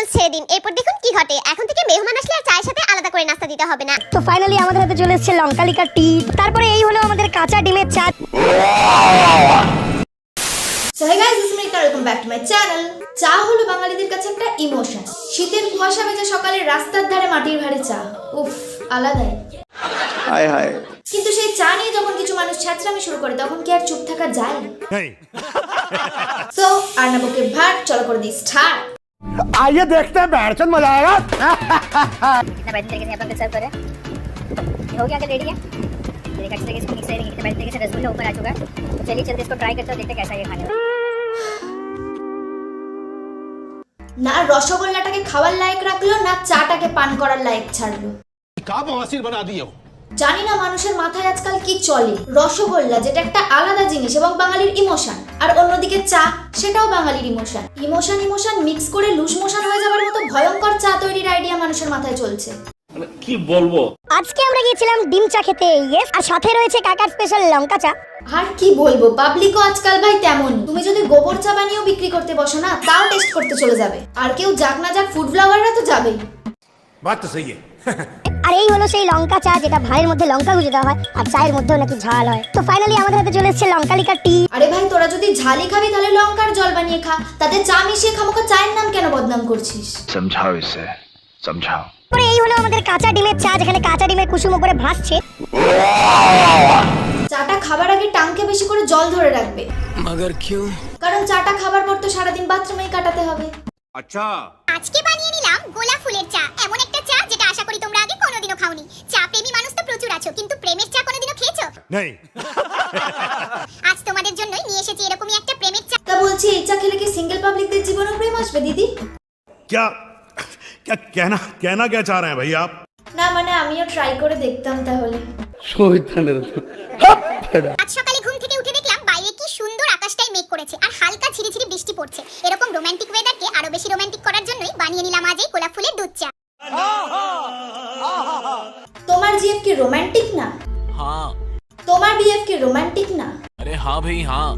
Noodles ছেড়ে দিন, এরপর দেখুন কি ঘটে। এখন থেকে মেহমান আসলে আর চায়ের সাথে আলাদা করে নাস্তা দিতে হবে না। তো ফাইনালি আমাদের হাতে চলে এসেছে লঙ্কা লিকা টি। তারপরে এই হলো আমাদের কাঁচা ডিমের চা। So hey guys, this is Meika. Welcome back to my channel. চা হলো বাঙালিদের কাছে একটা ইমোশন। শীতের কুয়াশা ভেজা সকালে রাস্তার ধারে মাটির ভারে চা, উফ আলাদাই। হায় হায়। কিন্তু সেই চা নিয়ে যখন কিছু মানুষ ছ্যাঁচড়ামি শুরু করে তখন কি আর চুপ থাকা যায়? So अर्नबों के भाट चलो कर दी स्टार्ट। आइए देखते हैं बैठचंद मजा आएगा। कितना बेहतरीन तरीके से अपन सर्व करें। हो गया क्या रेडी है? देखिए अच्छे तरीके से मिक्स करेंगे, कितना बेहतरीन तरीके से रसगुल्ला ऊपर आ चुका है। तो चलिए जल्दी इसको ट्राई करते हैं, देखते हैं कैसा ये खाने में। না রসগোল্লাটাকে খাওয়ার লায়ক রাখলো, না চাটাকে পান করার লায়ক ছাড়লো। का बवासीर बना दिए हो। জানি না মানুষের মাথায় আজকাল কি চলে। রসগোল্লা যেটা একটা আলাদা জিনিস এবং বাঙালির ইমোশন, আর অন্যদিকে চা সেটাও বাঙালির ইমোশন। ইমোশন মিক্স করে লুজ মোশন হয়ে যাবার মতো ভয়ঙ্কর চা তৈরির আইডিয়া মানুষের মাথায় চলছে। কি বলবো? আজকে আমরা গিয়েছিলাম ডিম চা খেতে, ইয়েস, আর সাথে রয়েছে কাকার স্পেশাল লঙ্কা চা। আর কি বলবো, পাবলিকও আজকাল ভাই তেমনই। তুমি যদি গোবর চা বানিয়েও বিক্রি করতে বসো না, তাও টেস্ট করতে চলে যাবে। আর কেউ যাক না যাক ফুড ব্লগাররা তো যাবেই। बात तो सही है। আর এই হলো সেই লঙ্কা চা যেটা ভাইয়ের মধ্যে লঙ্কা গুঁজে দেওয়া হয় আর চায়ের মধ্যেও নাকি ঝাল হয়। তো ফাইনালি আমাদের হাতে চলে এসেছে লঙ্কা লিকা টি। আরে ভাই তোরা যদি ঝালি খাবি তাহলে লঙ্কার জল বানিয়ে খা, তাতে চা মিশিয়ে খামোকা চায়ের নাম কেন বদনাম করছিস? समझाओ इसे, समझाओ। তারপরে এই হলো আমাদের কাঁচা ডিমের চা, যেখানে কাঁচা ডিমের কুসুম উপরে ভাসছে। চাটা খাবার আগে টাঙ্কে বেশি করে জল ধরে রাখবে। मगर क्यों? কারণ চাটা খাবার পর তো সারাদিন বাথরুমেই কাটাতে হবে। अच्छा। আজকে বানিয়ে নিলাম গোলাপ ফুলের চা, এমন একটা চা যেটা আশা করি তোমরা আগে কোনোদিনও খাওনি। চা প্রেমী মানুষ তো প্রচুর আছো, কিন্তু প্রেমের চা কোনোদিনও খেয়েছো? नहीं। আজ তোমাদের জন্যই নিয়ে এসেছি এরকমই একটা প্রেমের চা। তা বলছি এই চা খেলে কি সিঙ্গেল পাবলিকদের জীবনেও প্রেম আসবে দিদি? क्या क्या कहना क्या चाह रहे हैं भाई आप? না মানে আমিও ট্রাই করে দেখতাম তাহলে। আজ সকালে ঘুম থেকে উঠে দেখলাম বাইরে কি সুন্দর আকাশটাই মেঘ করেছে আর হালকা ঝিরিঝিরি বৃষ্টি পড়ছে। এরকম রোমান্টিক ওয়েদারকে আরো বেশি রোমান্টিক করার জন্যই বানিয়ে নিলাম আজ এই গোলাপ ফুলের দুধ চা। তোমার জিএফ কি রোমান্টিক না? हाँ। তোমার বিএফ কি রোমান্টিক না? अरे हाँ भाई हाँ।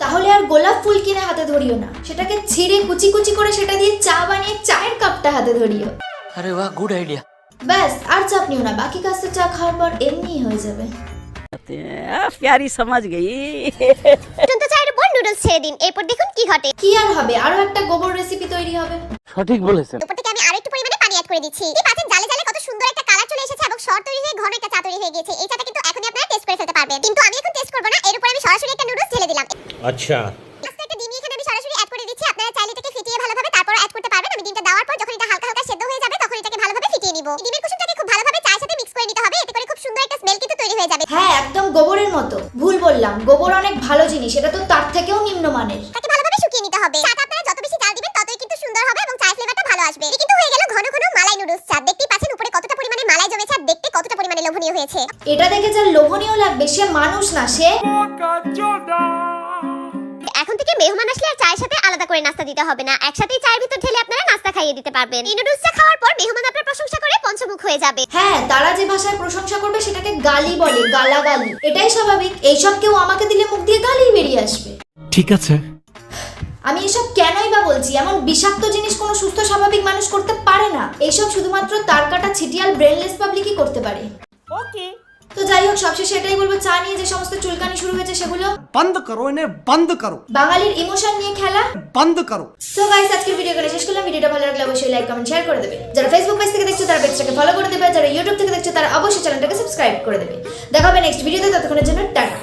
তাহলে আর গোলাপ ফুল কিনে হাতে ধরিও না, সেটাকে ছিঁড়ে কুচি কুচি করে সেটা দিয়ে চা বানিয়ে চায়ের কাপটা হাতে ধরিও। अरे वाह गुड आइडिया। ব্যাস আর চাপ নিও না, বাকি কাজ তো চা খাওয়ার পর এমনিই হয়ে যাবে। प्यारी समझ गई। টুনটু চায়ের উপর নুডলস ছেড়ে দিন, এরপর দেখুন কি ঘটে। কি আর হবে, আরো একটা গোবর রেসিপি তৈরি হবে। সঠিক বলেছেন। উপর থেকে আমি আরেকটু পরিমাণে পানি অ্যাড করে দিচ্ছি। এই পাঁচের জালে জালে কত সুন্দর একটা কালার চলে এসেছে এবং শর্ট তৈরি হয়ে ঘন একটা চা তৈরি হয়ে গেছে। এই চাটা কিন্তু এখনই আপনারা টেস্ট করে ফেলতে পারবেন, কিন্তু আমি এখন টেস্ট করব না। এর উপর আমি সরাসরি একটা নুডলস ঢেলে দিলাম। अच्छा। আস্তে একটা ডিম এখানে আমি সরাসরি অ্যাড করে দিচ্ছি। আপনারা চাইলে এটাকে ফিটিয়ে ভালোভাবে তারপর অ্যাড করতে পারবেন। আমি ডিমটা দেওয়ার পর যখন এটা হালকা হালকা সেদ্ধ হয়ে যাবে তখন এটাকে ভালোভাবে ফিটিয়ে নিব। ডিমের কুসুমটাকে খুব ভালোভাবে চায়ের সাথে মিক্স করে নিতে হবে, এতে করে খুব সুন্দর একটা স্মেল কিন্তু তৈরি হয়ে যাবে। হ্যাঁ একদম গোবরের মতো। ভুল বললাম, গোবর অনেক ভালো জিনিস, এটা তো তার থেকেও নিম্নমানের। এটাকে ভালোভাবে শুকিয়ে নিতে হবে। চাটা আপনারা যত বেশি জাল দিবেন ততই কিন্তু সুন্দর হবে এবং চায়ের ফ্লেভারটা ভালো আসবে। এটা কিন্তু হয়ে গেল ঘন ঘন মালাই নুডলস চা। দেখতেই পাচ্ছেন উপরে কতটা পরিমাণে মালাই জমেছে আর দেখতে কতটা পরিমাণে লোভনীয় হয়েছে। এটা দেখে যার লোভনীয় লাগবে সে মানুষ না, সে এখন থেকে মেহমান আসলে আর চায়ের সাথে আলাদা করে নাস্তা দিতে হবে না, একসাথেই চায়ের ভিতর ঢেলে আপনারা নাস্তা খাইয়ে দিতে পারবেন। এই নুডলস চা খাওয়ার পর মেহমান আপনার প্রশংসা করে পঞ্চমুখ হয়ে যাবে। হ্যাঁ তারা যে ভাষায় প্রশংসা করবে সেটাকে গালি বলে, গালাগালি। এটাই স্বাভাবিক, এইসব কেউ আমাকে দিলে মুখ দিয়ে গালি বেরিয়ে আসবে। ঠিক আছে। আমি এসব কেনই বা বলছি, এমন বিষাক্ত জিনিস কোনো সুস্থ স্বাভাবিক মানুষ করতে পারে না। এইসব শুধুমাত্র তার কাটা ছিটিয়াল ব্রেনলেস পাবলিকই করতে পারে। ओके। তো যাই হোক সবশেষে এটাই বলবো, চা নিয়ে যে সমস্ত চুলকানি শুরু হয়েছে সেগুলো बंद करो इन्हें, बंद करो, বাঙালির ইমোশন নিয়ে খেলা बंद करो। সো গাইস আজকের ভিডিও করে শেষ করলাম। ভিডিওটা ভালো লাগলে অবশ্যই লাইক কমেন্ট শেয়ার করে দেবে। যারা ফেসবুক পেজ থেকে দেখছো তারা পেজটাকে ফলো করে দেবে, যারা ইউটিউব থেকে দেখছো তারা অবশ্যই চ্যানেলটাকে সাবস্ক্রাইব করে দেবে। দেখা হবে নেক্সট ভিডিওতে, ততক্ষণের জন্য টাটা।